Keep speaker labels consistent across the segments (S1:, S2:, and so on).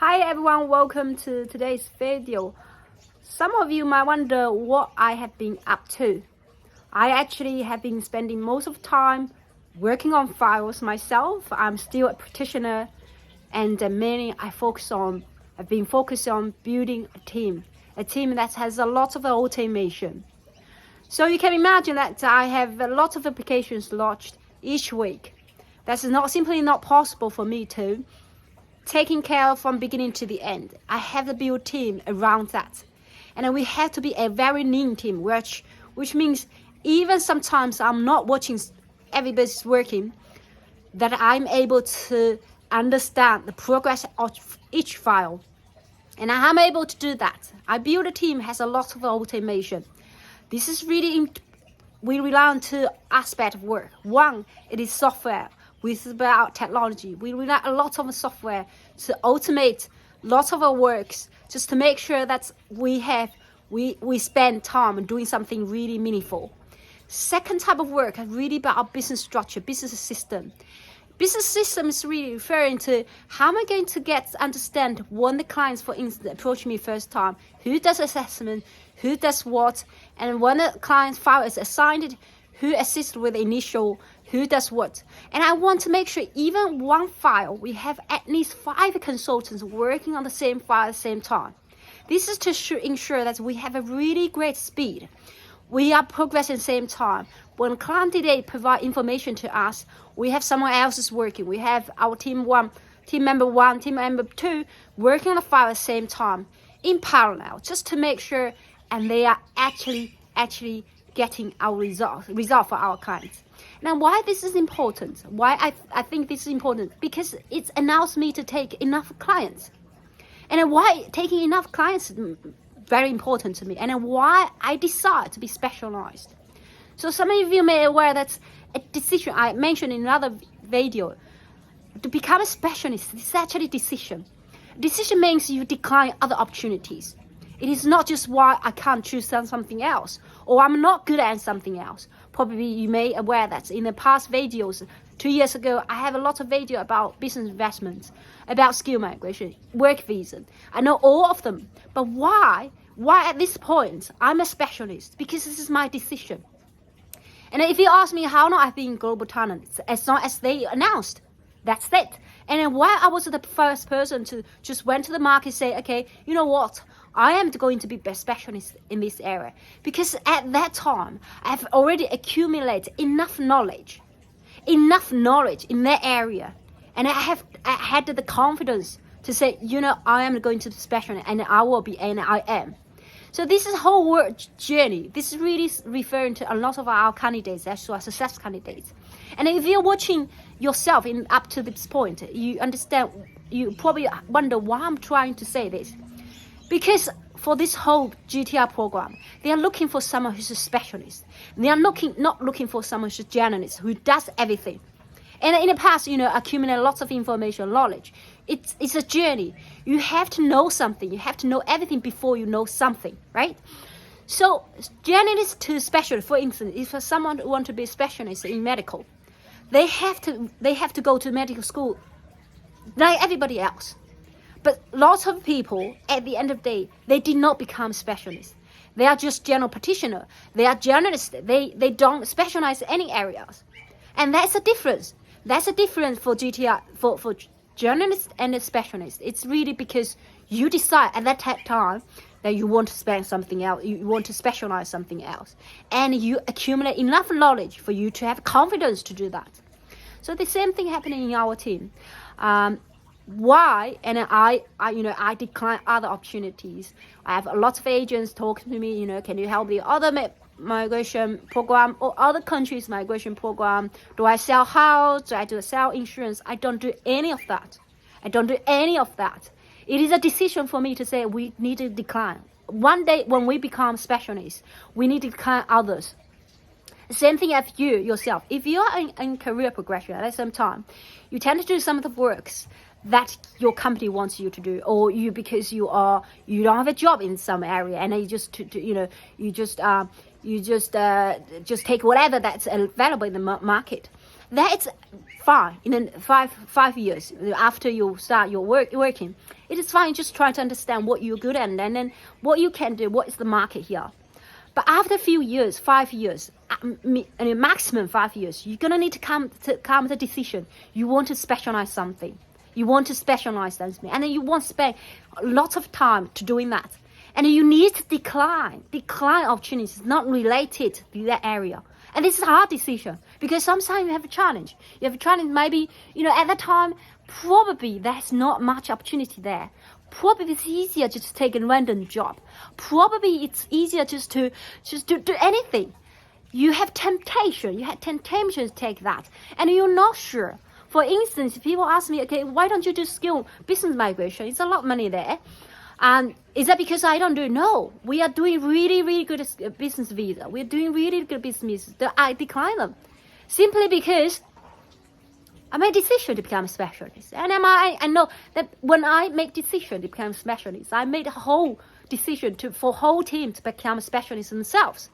S1: Hi everyone, welcome to today's video. Some of you might wonder what I have been up to. I actually have been spending most of the time working on files myself. I'm still a practitioner, and mainly I've been focused on building a team that has a lot of automation. So you can imagine that I have a lot of applications launched each week. That's simply not possible for me to taking care from beginning to the end. I have to build team around that, and we have to be a very lean team, which means even sometimes I'm not watching everybody's working, that I'm able to understand the progress of each file, and I'm able to do that. I build a team has a lot of automation. This is really we rely on two aspects of work. One, it is software. With about technology, we rely a lot on software to automate lots of our works, just to make sure that we spend time doing something really meaningful. Second type of work is really about our business structure, business system. Business system is really referring to how am I going to understand when the clients, for instance, approach me first time, who does assessment, who does what, and when the client's file is assigned, who assists with initial, who does what. And I want to make sure even one file, we have at least 5 consultants working on the same file at the same time. This is to ensure that we have a really great speed. We are progressing at the same time. When client today provide information to us, we have someone else is working. We have our team member 1, team member 2 working on the file at the same time in parallel, just to make sure and they are actually getting our result for our clients. Now, why this is important? Why I think this is important? Because it allows me to take enough clients. And why taking enough clients is very important to me. And why I decide to be specialized. So some of you may be aware that a decision I mentioned in another video, to become a specialist, this is actually a decision. Decision means you decline other opportunities. It is not just why I can't choose something else, or I'm not good at something else. Probably you may be aware that in the past videos, 2 years ago, I have a lot of video about business investments, about skill migration, work visa. I know all of them, but why? Why at this point I'm a specialist? Because this is my decision. And if you ask me how long I've been global talent, as long as they announced, that's it. And then why I was the first person to just went to the market, say, okay, you know what? I am going to be a specialist in this area, because at that time I've already accumulated enough knowledge in that area, and I had the confidence to say, I am going to be specialist, and I will be, and I am. So this is whole work journey. This is really referring to a lot of our candidates, as well as success candidates. And if you're watching yourself up to this point, you understand. You probably wonder why I'm trying to say this. Because for this whole GTR program, they are looking for someone who's a specialist. They are not looking for someone who's a generalist, who does everything. And in the past, accumulate lots of information, knowledge. It's a journey. You have to know something. You have to know everything before you know something, right? So generalist to specialist, for instance, if someone wants to be a specialist in medical, they have to go to medical school like everybody else. But lots of people, at the end of the day, they did not become specialists. They are just general practitioner. They are journalists. They don't specialize in any areas. And that's a difference. That's a difference for GTR, for journalists and the specialists. It's really because you decide at that time that you want to spend something else, you want to specialize something else. And you accumulate enough knowledge for you to have confidence to do that. So the same thing happening in our team. Why? And I decline other opportunities. I have a lot of agents talking to me, can you help the other migration program or other countries migration program? Do I sell house? Do I sell insurance? I don't do any of that. It is a decision for me to say we need to decline. One day when we become specialists, we need to decline others. Same thing as you yourself. If you are in career progression at the same time, you tend to do some of the works that your company wants you to do, or because you don't have a job in some area, and you just take whatever that's available in the market. That's fine. In 5 years after you start your working, it is fine. Just try to understand what you're good at and then what you can do. What is the market here? But after a few years, 5 years, maximum 5 years, you're gonna need to come to the decision. You want to specialize something. You want to specialize something, and then you want to spend lots of time to doing that. And you need to decline opportunities not related to that area. And this is a hard decision because sometimes you have a challenge. You have a challenge, maybe, at that time, probably there's not much opportunity there. Probably it's easier just to take a random job. Probably it's easier just to do anything. You have temptation. You have temptation to take that. And you're not sure. For instance, people ask me, okay, why don't you do skill business migration? It's a lot of money there. And is that because I don't do it? No, we are doing really, really good business visa. We're doing really good business visa. I decline them simply because I made a decision to become a specialist. And I know that when I make decision to become a specialist, I made a whole decision for whole team to become a specialist themselves.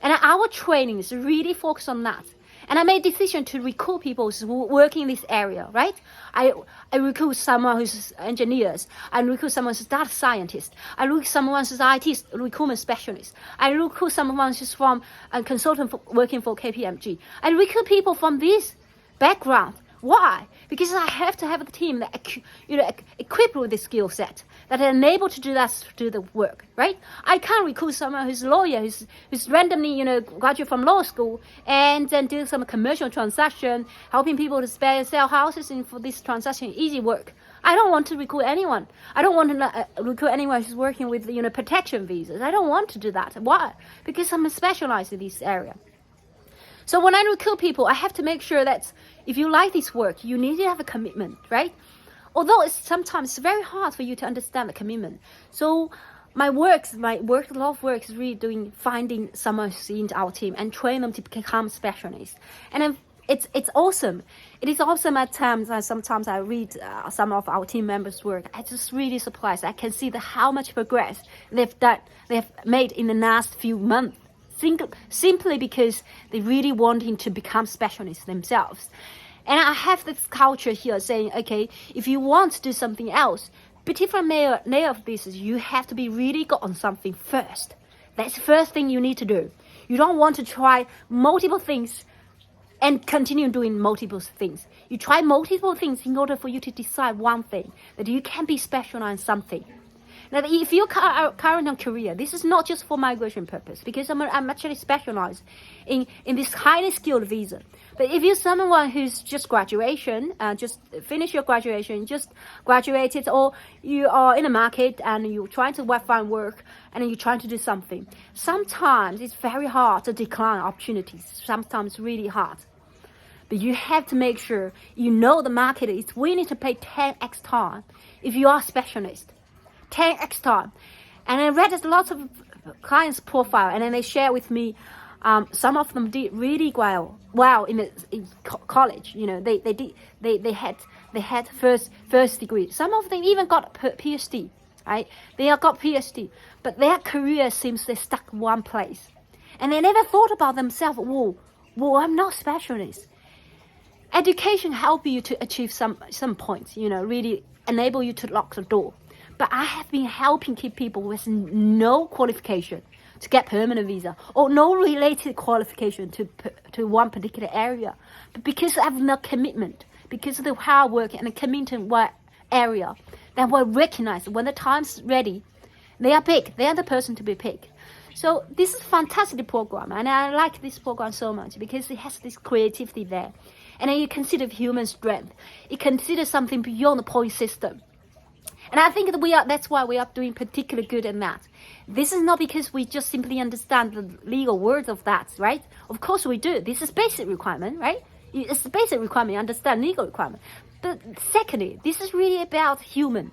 S1: And our training is really focused on that. And I made a decision to recruit people who work in this area, right? I recruit someone who's engineers. I recruit someone who's data scientist. I recruit someone who's IT recruitment specialist. I recruit someone who's from a consultant working for KPMG. I recruit people from this background. Why? Because I have to have a team that equipped with this skill set that are able to do the work, right? I can't recruit someone who's a lawyer, who's randomly graduate from law school and then do some commercial transaction, helping people to sell houses and for this transaction easy work. I don't want to recruit anyone. I don't want to recruit anyone who's working with protection visas. I don't want to do that. Why? Because I'm specialized in this area. So when I recruit people, I have to make sure that if you like this work, you need to have a commitment, right? Although sometimes very hard for you to understand the commitment. So my work, a lot of work is really finding someone who's in our team and train them to become specialists. And then it's awesome. It is awesome at times. Sometimes I read some of our team members' work. I just really surprised. I can see how much progress they've made in the last few months. Simply because they really wanting to become specialists themselves. And I have this culture here saying, okay, if you want to do something else, different layer of business, you have to be really good on something first. That's the first thing you need to do. You don't want to try multiple things and continue doing multiple things. You try multiple things in order for you to decide one thing, that you can be specialized in something. Now, if you're current on career, this is not just for migration purpose, because I'm actually specialized in this highly skilled visa. But if you're someone who's just just finished your graduation, just graduated, or you are in the market and you're trying to find work and you're trying to do something, sometimes it's very hard to decline opportunities. Sometimes really hard. But you have to make sure the market is willing to pay 10x time if you are a specialist. 10x time. And I read a lot of clients' profile, and then they share with me. Some of them did really well in college. They had first degree. Some of them even got PhD. Right? They have got PhD, but their career seems they stuck one place, and they never thought about themselves. Whoa, I'm not specialist. Education help you to achieve some points. Really enable you to lock the door. But I have been helping people with no qualification to get permanent visa or no related qualification to one particular area. But because of the commitment, because of the hard work and the commitment area, that were recognized when the time's ready, they are picked. They are the person to be picked. So this is a fantastic program, and I like this program so much because it has this creativity there. And then you consider human strength. It considers something beyond the point system. And I think that's why we are doing particularly good in that. This is not because we just simply understand the legal words of that, right? Of course we do. This is basic requirement, right? It's the basic requirement, you understand legal requirement. But secondly, this is really about human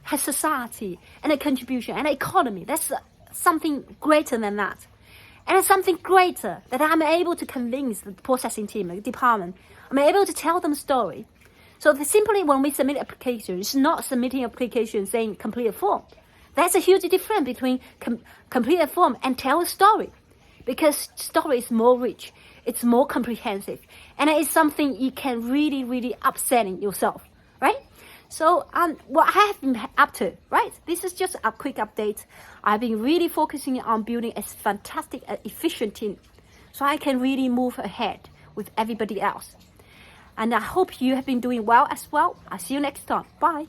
S1: has society and a contribution and economy. That's something greater than that. And it's something greater that I'm able to convince the processing team, the department. I'm able to tell them a story. So simply when we submit application, it's not submitting application saying complete a form. That's a huge difference between complete a form and tell a story. Because story is more rich. It's more comprehensive, and it is something you can really upselling yourself, right? So what I have been up to, right? This is just a quick update. I've been really focusing on building a fantastic, efficient team, so I can really move ahead with everybody else. And I hope you have been doing well as well. I'll see you next time. Bye.